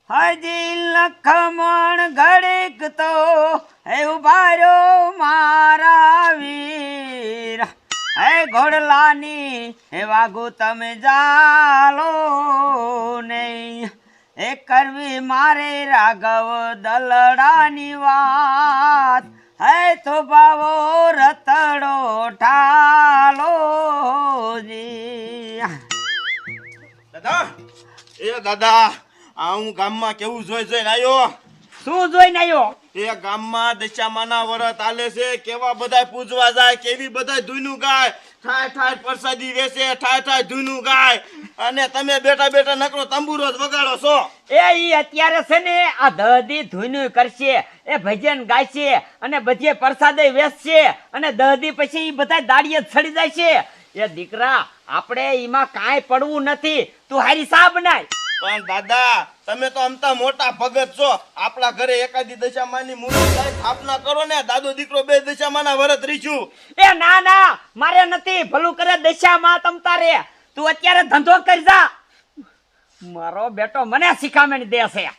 હજી લખમણ ઘડીક તો હે ઉભાર્યો મારા વીર, હે ઘોડલાની હે વાગુ તમે જાલો નહીં, એ કરવી મારે રાઘવ દલડાની વાત, હે તો બાવો રતડો ઠાલો જી. દાદા એ દાદા આ હું ગામમાં કેવું જોઈને આવ્યો. શું જોઈને આવ્યો? એ ગામમાં દશામાના વરત આલે છે, કેવા બધાય પૂજવા જાય, કેવી બધાય ધૂનું ગાય, ઠાય ઠાય પ્રસાદી વેચે, ઠાય ઠાય ધૂનું ગાય, અને તમે બેઠા બેઠા નકરો તંબુરો જ વગાડો છો. ઈ અત્યારે છે ને આ દહદી ધૂનું કરશે, એ ભજન ગાયશે અને બધે પ્રસાદે વેચશે અને દહદી પછી ઈ બધા દાડીએ છડી જાય છે. એ દીકરા આપણે એમાં કાંઈ પડવું નથી, તું હારી સા બનાય. પણ દાદા તમે તો અમતા મોટા ભગત છો, આપણા ઘરે એકાદી દશામાની મૂર્તિ સ્થાપના કરો ને, દાદો દીકરો બે દશામાના વરત રીશું. એ ના ના મારે નથી, ભલું કરે દશામાં તમ તારે, તું અત્યારે ધંધો કરી જા. મારો બેટો મને શીખામણ દે છે.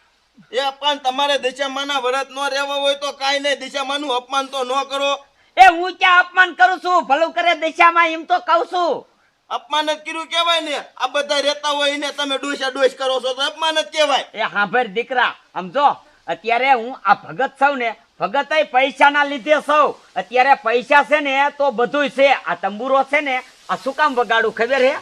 એ પણ તમારે દશામાના વરત નો રહેવા હોય તો કાઈ નહીં, દશામાનું અપમાન તો ન કરો. એ હું ક્યાં અપમાન કરું છું, ભલું કરે દશામાં એમ તો કહું છું. અપમાન જ કર્યું કેવાય ને, આ બધા રહેતા હોય ને તમે ડોસા ડોસ કરો છો તો અપમાન જ કેવાય. એ હાંભળ દીકરા, સમજો અત્યારે હું આ ભગત સૌ ને, ભગત પૈસા ના લીધે સૌ, અત્યારે પૈસા છે ને તો બધું છે. આ તંબુરો છે ને આ શું કામ વગાડું ખબર હે?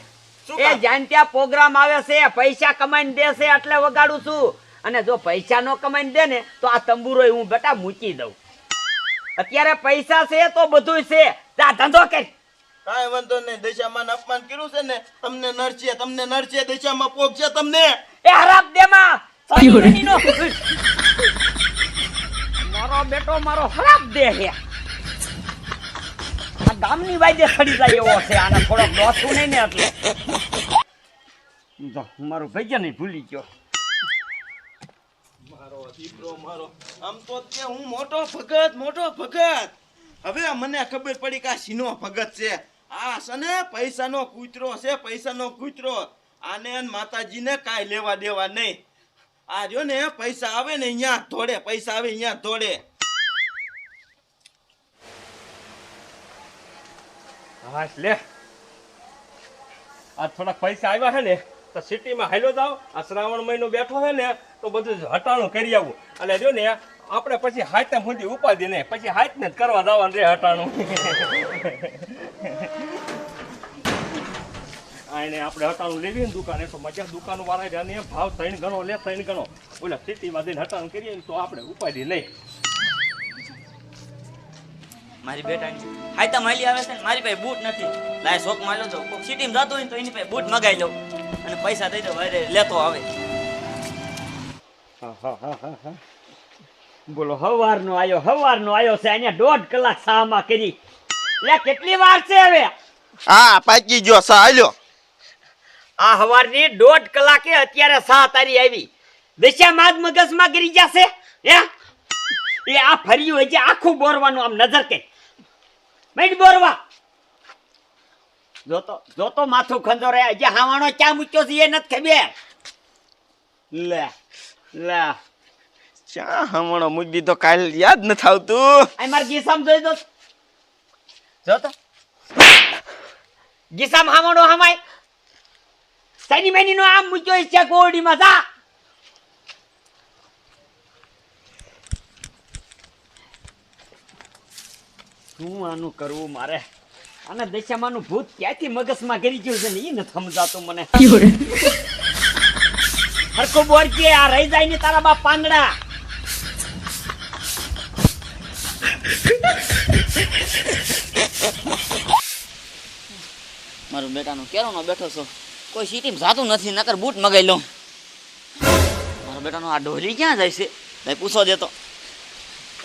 એ જાણ ત્યાં પ્રોગ્રામ આવે છે, પૈસા કમાઈને દે છે એટલે વગાડું છું, અને જો પૈસા નો કમાઈને દે ને તો આ તંબુરો હું બેટા મૂકી દઉં. અત્યારે પૈસા છે તો બધું છે, જા ધંધો કર. કાંઈ વાંધો નહીં, દશામાન અપમાન કર્યું છે ને, તમને નરશે દશામાં પોક છે તમને. એ હરાબ દે માં મારો બેટો મારો હરાબ દે હે. આ ગામની વાજે ખડી જાય એવો છે, આને થોડોક દોસું નહીં ને એટલે જો મારું ભજન નહીં ભૂલી ગયો. મારો દીકરો મારો, આમ તો કે હું મોટો ભગત. હવે મને ખબર પડી કે આ શીનો ભગત છે. આ સને પૈસાનો કૂતરો છે, પૈસાનો કૂતરો. આને માતાજીને કાંઈ લેવા દેવા નહીં. આ જો ને પૈસા આવે ને અહીંયા ધોડે, પૈસા આવે અહીંયા ધોડે. હા લે, આ થોડાક પૈસા આવ્યા છે ને તો સિટીમાં હાલ્યો જાવ. આ શ્રાવણ મહિનો બેઠો છે ને તો બધું હટાણું કરી આવું. એટલે જો ને આપણે પછી હાથને સુધી ઉપાડી ને પછી હાથને જ કરવા જવાનું રે હટાણું. આને આપણે હટાણું લેવી ને દુકાને તો મજા દુકાન વાળા જાને ભાવ 3 ગણો લે, 3 ગણો. ઓલા સિટીમાં જઈને હટાણું કરીએ ને તો આપણે ઉપાડી નહીં. મારી બેટાની હાઈતા માલી આવે છે ને મારી પાસે બૂટ નથી, લાય શોક માલ્યો તો કોક સિટીમાં જતો હોય તો એની પાસે બૂટ મગાઈ લઉં અને પૈસા દઈ દો, વારે લેતો આવે. બોલો હવારનો આયો છે, અહીંયા 1.5 કલાક સામાં કરી. લે કેટલી વાર છે હવે? હા પાકી ગયો સા હાલ્યો. આ હવારની 1.5 કલાકે અત્યારે સા તારી આવી. દશામાં જ મગજમાં ગરી જશે હે? એ આ ફર્યું હજી આખું બોરવાનું, આમ નજર કે મેં બોરવા જોતો માથું ખંજોરે હજી હાવાણો ક્યાં મૂક્યો છે એ નથી ખબર. લે ચા હમણો મુદ્દી તો કાલ યાદ નથી આવતું. આ માર ગીસામ જોઈ દો, જોતો ગીસામ હાવાણો હમાય સની મેની નો આમ મૂક્યો છે કોડીમાં. જા શું આનું કરવું મારે? આને દશામાનું ભૂત ક્યાંથી મગજમાં કરી ગયું છે ને એ નથી સમજાતું મને. હરકો બોર કે આ રહી જાય ને તારા બાપ પાંદડા. મારો બેટાનો કેરોનો બેઠો છો, કોઈ સિટીમાં જાતું નથી, નકર બૂટ મગાઈ લઉં. મારો બેટાનો આ ડોલી ક્યાં જાય છે? ભાઈ પૂછો દેતો.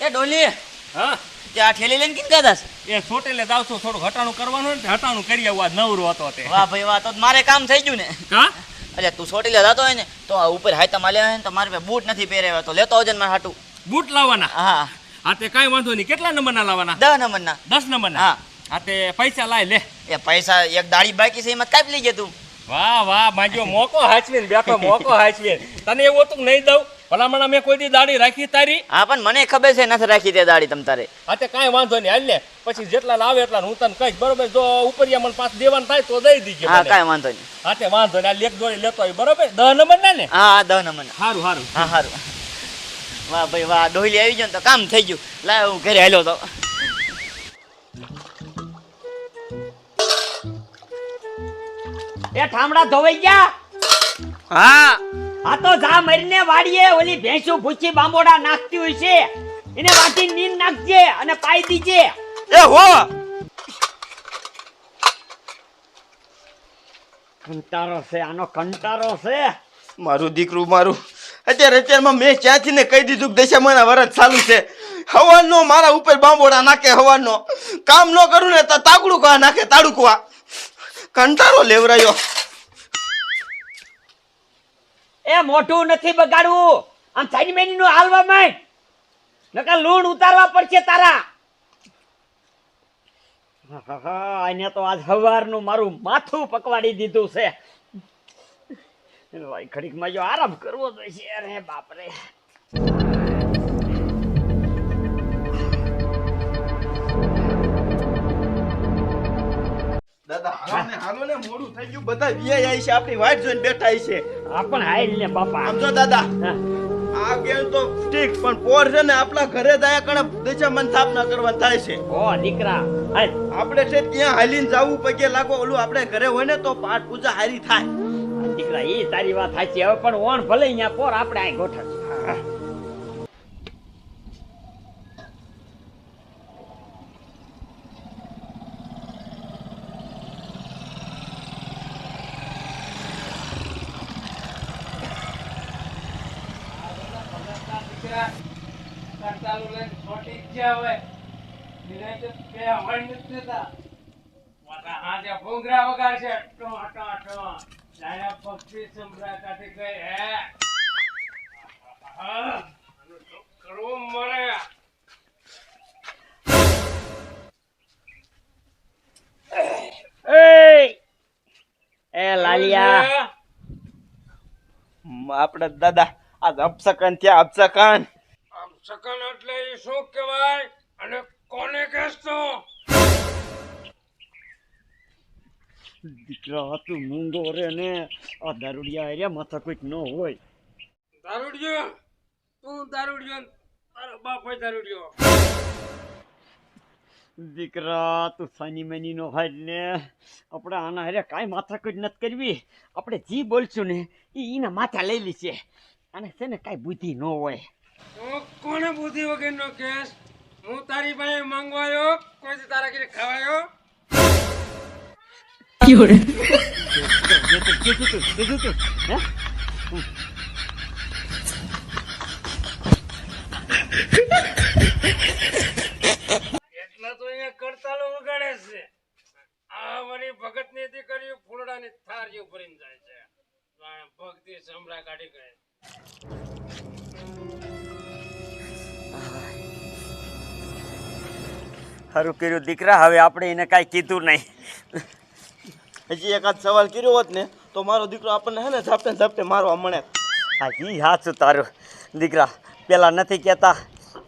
એ ડોલી, હા તે આ ઠેલી લઈને કિન ગાધા છે? એ ચોટેલે જાવ છું, થોડું હટાણું કરવાનું ને હટાણું કરી આવું. આ નવરો હતો તે. વાહ ભાઈ વાહ, તો મારે કામ થઈ ગયું ને. હા એટલે તું ચોટીલા જતો હોય ને તો આ ઉપર હાઈતા માલ્યા હોય ને તો મારે બૂટ નથી પહેર્યા, તો લેતો આવજે ને મારે હાટું. બૂટ લાવવાના? હા હા તે કાંઈ વાંધો નહીં. કેટલા નંબરના લાવવાના? 10 નંબરના. 10 નંબરના? હા હા તે પૈસા લાય લે. એ પૈસા એક દાડી બાકી છે એમાં કાપી લઈ તું. વાહ વાહ માજો મોકો હાચવીને બેઠો મોકો હાચવીને તને એવું હતું કે નહીં દઉં ભલામણ મેં કોઈ દી દાઢી રાખી તારી હા પણ મને ખબર છે નથી રાખી તે દાડી તમ તારે. હા તે કાંઈ વાંધો નહીં હાલ ને પછી જેટલા લાવે એટલા હું તને કહીશ બરોબર જો ઉપરિયા મને પાછું દેવાનું થાય તો દઈ દીજે હા મને. કાંઈ વાંધો નહીં. હા તે વાંધો નહીં આ લેખ જોડી લેતો હોય બરોબર 10 નંબર ના ને હા હા 10 નંબર. સારું સારું હા સારું. વાહ ભાઈ વાહ ડોહલી આવી ગયો ને તો કામ થઈ ગયું. લાવ હું ઘરે હાલ્યો તો. એ ઠામડા ધોવાઈ ગયા. હા આ તો જા મરીને વાડીએ ઓલી ભેંસું ભૂચી બાંબોડા નાખતી હોય છે એને વાટી નીંદ નાખજે અને પાઈ દીજે. એ હો કંટારો છે આનો કંટારો છે. મારું દીકરું મારું અત્યારમાં મેં ક્યાંથી ને કહી દીધું કે દશામાના વરસ ચાલુ છે હવાનો મારા ઉપર બાંબોડા નાખે હવાનો કામ ન કરું ને તો તાકડું કા નાખે તાડુકવા કંટાળો લેવરાયો. એ મોઢું નથી બગાડવું આમ સાઈડ મેની નું હાલવા માંડ નકર લૂણ ઉતારવા પડશે તારા. આને તો આજ સવારનું મારું માથું પકવાડી દીધું છે. ભાઈ ઘડીક માં જો આરામ કરવો જોઈશે. અરે બાપરે દાદા હાલો ને મોડું થઈ ગયું બધા વીઆઈ આવી છે આપણી વાટ જોઈને બેઠા છે. આ પણ હાઈલ ને બાપા. આમ જો દાદા હા. આ ગેમ તો ઠીક પણ પોર છે ને આપણા ઘરે દયા કણે દશામાન સ્થાપના કરવા થાય છે. ઓ દીકરા હાલ. આપણે છે ત્યાં હાલીને જાવું પગે લાગો ઓલું આપણે ઘરે હોય ને તો પાઠ પૂજા હારી થાય. દીકરા એ તારી વાત સાચી. હવે પણ ઓણ ભલે અહીંયા પોર આપણે અહીં ગોઠવીએ. એ લાલિયા આપણે દાદા આ અપસકન ત્યાં અપસકન સકન એટલે એ શું કહેવાય અને કોને કહેશો દીકરા તું મૂંગો રે ને આ દારૂડિયા રે માથા કોઈક ન હોય. દારૂડિયો તું દારૂડિયો તારો બાપ હોય દારૂડિયો દીકરા તું સાની મેની નો હાલ ને આપણે આના હારે કાંઈ માથા કોઈ નથી કરવી. આપણે જી બોલશું ને એના માથા લઈ લીશે. આને છે ને કાંઈ બુદ્ધિ ન હોય. તું કોને બુદ્ધિ વગર નો કેસ હું તારી પાસે માંગવાયો કોઈ તારા ઘરે ખાવાયો એટલા તો અહીંયા કરતાલો વગાડે છે આ વળી ભગત ની દીકરીઓ ફૂલડાની થાર જેવું ભરીને જાય છે ભક્તિ સમરા કાઢી ગયે સારું કર્યું દીકરા. હવે આપણે એને કાંઈ કીધું નહીં. હજી એકાદ સવાલ કર્યો હોત ને તો મારો દીકરો આપણને હે ને ઝાપટે ઝાપટે મારવા મળે. હા ઈ હાચું તારું દીકરા. પેલા નથી કહેતા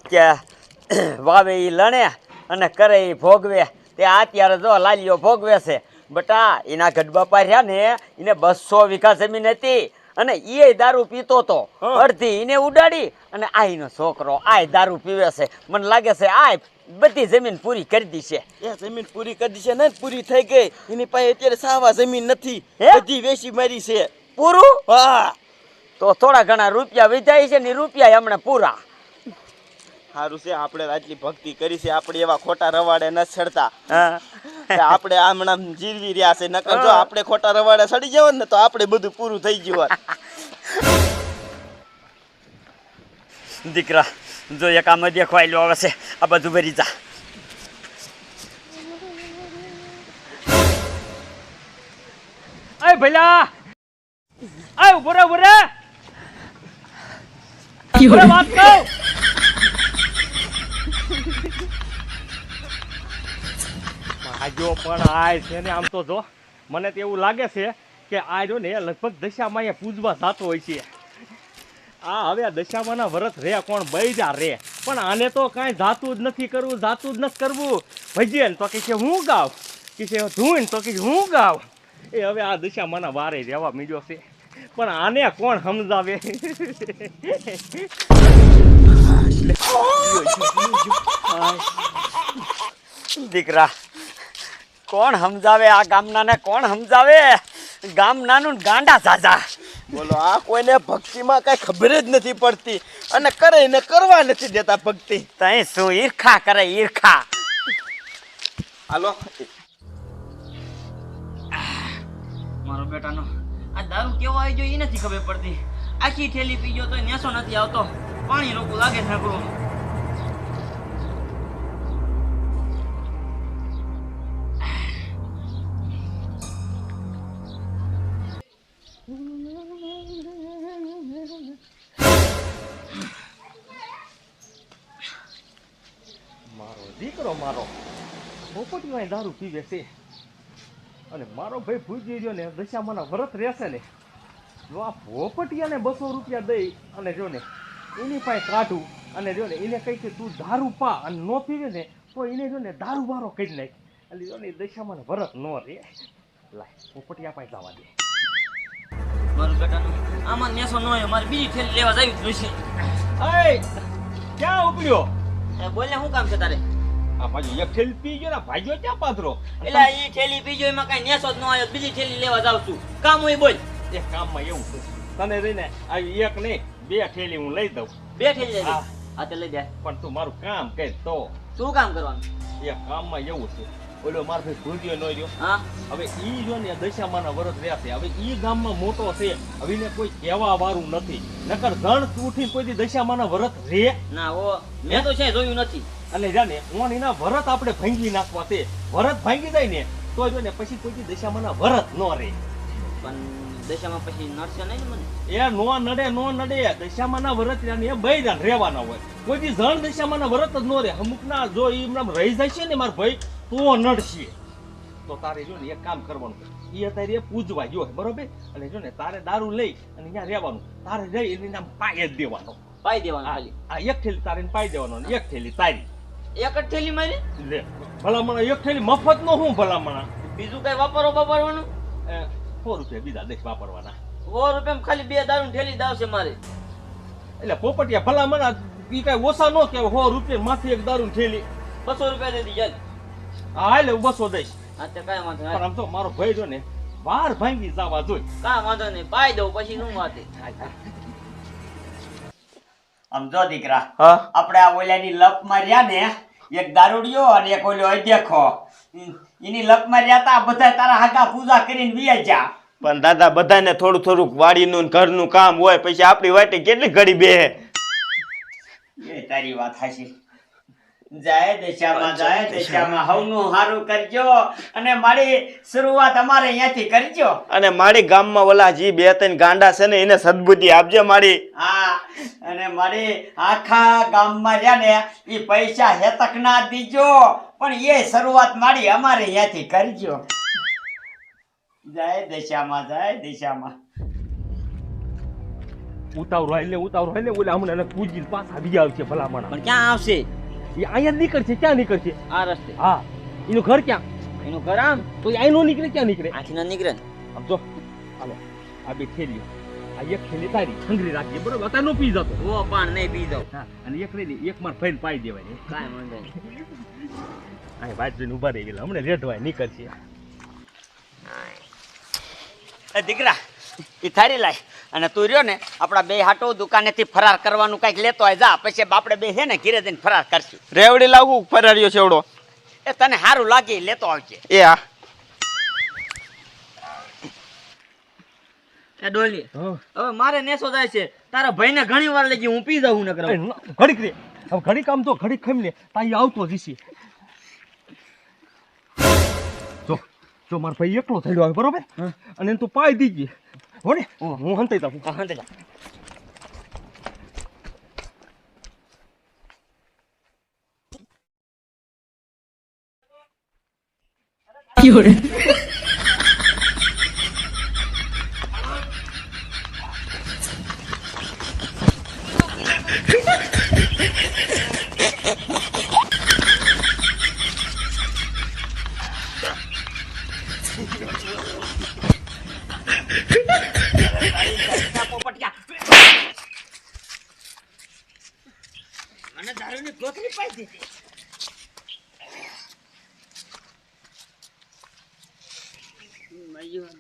કે વાવે એ લણે અને કરે એ ભોગવે. તે અત્યારે જો લાલીઓ ભોગવે છે બટા. એના ગઢબાપા રહ્યા ને એને 200 વીઘા જમીન હતી અને એ દારૂ પીતો તો. અડધી એને ઉડાડી અને આઈનો છોકરો આય દારૂ પીવે છે. મને લાગે છે આ બધી જમીન પૂરી કરી દીશે. એ જમીન પૂરી કરી દીશે ને પૂરી થઈ ગઈ. એની પાસે અત્યારે સાવા જમીન નથી બધી વેચી મારી છે. પૂરું? હા તો થોડા ઘણા રૂપિયા વિધાય છે ને રૂપિયા હમણાં પૂરા. સારું છે આપણે આટલી ભક્તિ કરી છે આપણે એવા ખોટા રવાડે ન ચડતા. હા આપણે હમણાં જીરવી રહ્યા છે નકર જો આપણે ખોટા રવાડે ચડી જવા ને તો આપણે બધું પૂરું થઈ ગયું હોત. દીકરા જો એક આમ દેખવાયેલું આવે છે. આ બધું ભરી જા. અય ભલા અય ઉભો રે વાત કહું. આજો પણ આય છે ને આમ તો જો મને તો એવું લાગે છે કે આ રહ્યો ને લગભગ દશામાં અહીંયા પૂજવા થતો હોય છે. આ હવે આ દશામાના વ્રત રે કોણ બૈજા રે, પણ આને તો કાંઈ જાતું જ નથી કરવું, જાતું જ નથી કરવું. ભજન તો કે હું ગાવ, કે ધૂન તો કે હું ગાવ. એ હવે આ દશામાના વારે રહેવા મીડ્યો છે, પણ આને કોણ સમજાવે? દીકરા કોણ સમજાવે? આ ગામનાને કોણ સમજાવે? ગામનાનું ગાંડા સાજા. બોલો, આ કોઈને ભક્તિમાં કઈ ખબર જ નથી પડતી અને કરે ને કરવા નથી દેતા ભક્તિ. તઈ શું ઈર્ખા કરે? ઈર્ખા. હાલો, મારો બેટાનો આ દારૂ કેવો આવી ગયો એ નથી ખબર પડતી. આખી થેલી પી ગયો તો નેસો નથી આવતો. પાણી રોકું લાગે ઠાકરું. મારો દીકરો મારો પોપટીમાં દારૂ પીવે છે, અને મારો ભાઈ ભૂજી ગયો ને દશામાના વ્રત રહેશે ને, જો આ પોપટિયાને 200 રૂપિયા દઈ અને જો ને એની પાસે કાઢું અને જો ને એને કહી કે તું દારૂ પા અને ન પીવે ને તો એને જો ને દારૂ બારો કરી નાખ. એટલે જો ને દશામાના વ્રત ન રે. લાય પોપટિયા પાસે જવા દે. મારો બેટાનો આમાં નેસો ન હોય. મારે બીજી થેલી લેવા જાવી જોઈશે. એ ક્યાં ઉપડ્યો? બોલે શું કામ છે તારે? આ પાછું એક થેલી પી ગયો ને ભાગ્યો ક્યાં પાથરો? એટલે એ થેલી પીજો એમાં કઈ નેસો જ ન આવ્યો. બીજી થેલી લેવા જાવ છું. કામ હોય બોલ. એ કામમાં એવું છે તને રહીને આ એક નહીં 2 થેલી હું લઈ દઉં. 2 થેલી લઈ હા. આ તે લઈ દે. પણ તું મારું કામ કર તો. શું કામ કરવાનું? એ કામમાં એવું છે, ઓલો મારો ભાઈ ભૂજ્યો નો રહ્યો, હા હવે ઈ જો ને દશામાના વ્રત રહ્યા છે. હવે ઈ ગામમાં મોટો છે, હવે એને કોઈ કહેવા વાળું નથી. નકર જણ ઉઠીને કોઈ દી દશામાના વ્રત રે ના ઓ મેં તો છે જોયું નથી. અને જાને ઓન એના વ્રત આપણે ભાંગી નાખવા છે. વ્રત ભાંગી જાય ને તો જો ને પછી કોઈ દી દશામાના વ્રત ન રે. પણ દશામાં પછી નડશે નહીં ને મને? એ નો નડે દશામાના વ્રત એ બૈરાન રહેવાના હોય. કોઈ દી જણ દશામાના વ્રત જ નો રે. અમુકના જો એમ રહી જશે ને માર ભાઈ તો નડશે. તો તારે જો ને એક કામ કરવાનું, એ અત્યારે પૂજવા ગયો બરોબર, અને જો ને તારે દારૂ લઈ અને અહીંયા રહેવાનું. તારે જઈ એની નામ પાય જ દેવાનો. પાઈ દેવાનું ખાલી. આ એક થેલી તારે પાઈ દેવાનો ને એક થેલી તારી. એક જ થેલી મારી? લે ભલામણ એક થેલી મફત નો હું ભલામણ. બીજું કઈ વાપરવાનું? 100 રૂપિયા બીજા દેખ વાપરવાના. 100 રૂપિયામાં ખાલી 2 દારૂ થેલી દાવશે મારે. એટલે પોપટિયા ભલામણ ઈ કઈ ઓછા નો કે 100 રૂપિયા માંથી એક દારૂ થેલી 200 રૂપિયા દે દી ચાલ. હા એટલે 200 દઈશ. હા તે કાંઈ વાંધો પણ નહીં. આમ તો મારો ભાઈ જો ને વાર ભાંગી જવા જોઈ. કાંઈ વાંધો નહીં. પાઈ દઉં પછી શું વાતે. સમજો દીકરા, હા, આપણે આ ઓલાની લપ માર્યા ને, એક દારૂડિયો અને એક ઓલો અધ્યક્ષો, એની લપ માર્યા તા. બધા તારા હાગા પૂજા કરીને વિયા જા. પણ દાદા બધાને થોડું થોડુંક વાડીનું ને ઘરનું કામ હોય, પછી આપણી વાટે કેટલી ઘડી બેહે. એ તારી વાત હાચી. જાય દશામાં હવનું હારું કરજો, અને મારી શરૂઆત અમારે અહીંયાથી કરજો. અને મારી ગામમાં ઓલા જી 2-3 ગાંડા છે ને એને સદબુદ્ધિ આપજે મારી. હા, અને મારી આખા ગામમાં રહ્યા ને એ પૈસા હેતક ના દીજો, પણ એ શરૂઆત મારી અમારે અહીંયાથી કરજો. જાય દશામાં. ઉતાવળ એટલે ઓલા હમણાં પૂજી પાછા બીજા આવશે ભલામણ. પણ ક્યાં આવશે? એ અહીંયા નીકળશે. ક્યાં નીકળશે? આ રસ્તે. હા, એનું ઘર ક્યાં? એનું ઘર આમ તો એ આઈ નો નીકળે. ક્યાં નીકળે? આથી ના નીકળે ને. આમ જો હાલો, આ 2 થેલીઓ, આ એક થેલી તારી સંઘરી રાખીએ બરોબર. અત્યારે નો પી જતો. ઓ પણ નહીં પી દઉં. હા, અને એક લઈ એક માર ફઈને પાઈ દેવાય. કાંઈ વાંધો નહીં. આ વાત જોઈને ઉભા રહી ગયેલા, હમણાં રેટવાય નીકળશે. દીકરા એ થારી લાય, અને તું રહ્યો ને આપણા બે હાટો દુકાનેથી ફરાર કરવાનું કઈક લેતો હોય જા. પછી આપણે બે છે ને ઘીરે જઈને ફરાર કરશું. રેવડી લાવું ફરાર્યો છેવડો. એ તને સારું લાગે લેતો આવજે. એ હા, એ ડોલી હા, હવે મારે નેસો જાય છે. તારા ભાઈને ઘણી વાર લઈ હું પી જાઉં ન કરાવું. ઘડીક રે, હવે ઘડીક આમ તો ઘડીક ખાઈ લે, તાઈ આવતો જશે. જો મારો ભાઈ એકલો થયેલો આવે બરોબર, અને એને તું પાઈ દીજે હો ને. હું હંતાઈ જાઉં. હંતે જા. મને દારૂની ગોથલી પાઈ દીધી.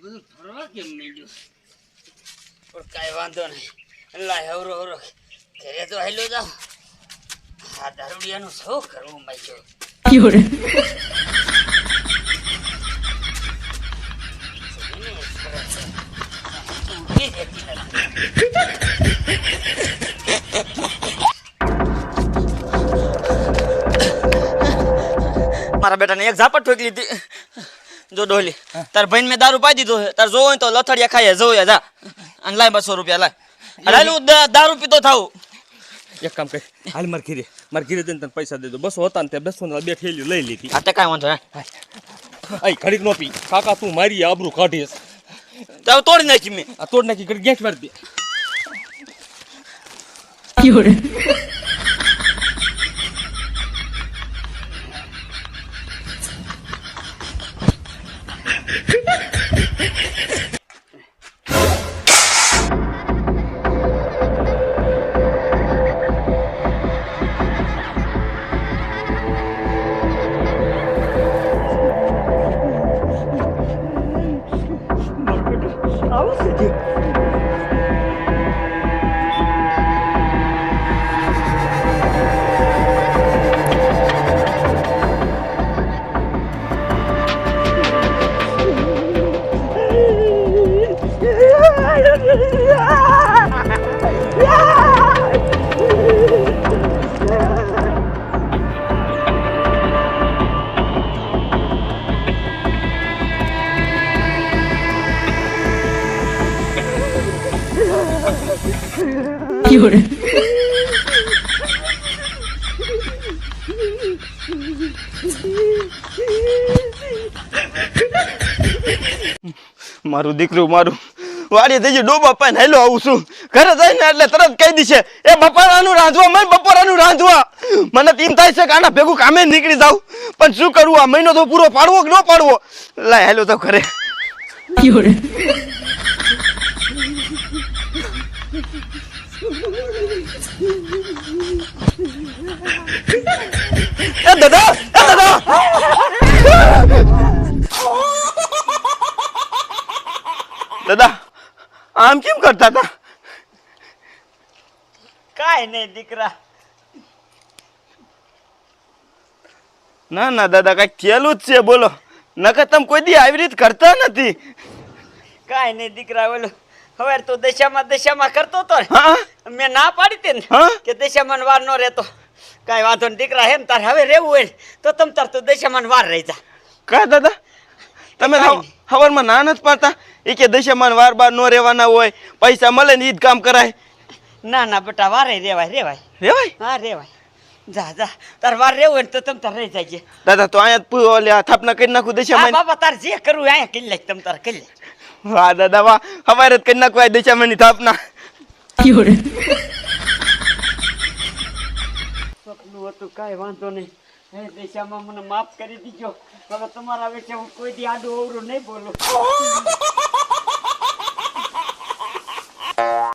બધું ફરવા કેમ નહીં ગયું? પણ કાંઈ વાંધો નહીં. લાય હવરો હવરો ઘરે તો હેલો જાવ. આ દારૂડિયાનું શું કરવું માગ્યો? મારા બેટાને એક ઝાપટ ઠોકી લીધી. જો ડોલી તાર ભાઈને મેં દારૂ પાઈ દીધો છે. તાર જોવો હોય તો લથડિયા ખાઈએ જોયા જા અને લાય 200 રૂપિયા લાય. હાલું દારૂ પીતો થાવું. એક કામ કરી હાલ માર ઘીરે જઈને તને પૈસા દે દો. 200 હતા ને તે 200 ના 2 થેલીઓ લઈ લીધી. આ તે કાંઈ વાંધો હે આઈ ઘડીક નો પી કાકા તું મારી આબરૂ કાઢીશ. તો તોડી નાખી મેં. આ તોડ નાખી ઘડી ગેસ મારી દે. મારું દીકરું મારું વાડી થઈ ગયું. ડોબા પાઈને હેલો આવું છું. ઘરે જઈને એટલે તરત કહી દીશે એ બપોરાનું રાંધવા મેં બપોરાનું રાંધવા. મને તો એમ થાય છે કે આના ભેગું કામે નીકળી જાવ. પણ શું કરવું? આ મહિનો તો પૂરો પાડવો કે ન પાડવો? લાય હેલો તો ઘરે. એ દાદા દાદા આમ કેમ કરતા હતા? કાંઈ નહીં દીકરા. ના ના દાદા કઈક થયેલું જ છે. બોલો નકર તમે કોઈ દી આવી રીત કરતા નથી. કાંઈ નહીં દીકરા. ઓલો હવે તું દશામાં કરતો હતો ને, હા મેં ના પાડી હતી ને હા કે દશામાં વાર ન રહેતો. કાંઈ વાંધો નહીં દીકરા. એમ તારે હવે રહેવું હોય ને તો તમ તાર તું દશામાં વાર રહી જા. કા દાદા તમે કાંઈ નહીં. હવારમાં ના નથી પાડતા? એ કે દશામાં વાર બાર નો રહેવાના હોય, પૈસા મળે ને ઈ જ કામ કરાય. ના ના બેટા વારે રેવાય. રેવાય? હા રેવાય. જા તાર વાર રહેવું હોય ને તો તમ તાર રહી જાય. દાદા તો અહીંયા થાપના કરી નાખું હા દશામાં. બાપા તાર જે કરવું અહીંયા કરી લે. તમ તાર કરી લે. વાહ દાદા વાહ. હવારે જ કરી નાખવા દશામાની થાપના. સપનું હતું કાંઈ વાંધો નહીં. હે દશામાં મને માફ કરી દીજો. હવે તમારા વિશે હું કોઈ દી આડું અવરું નહીં બોલું.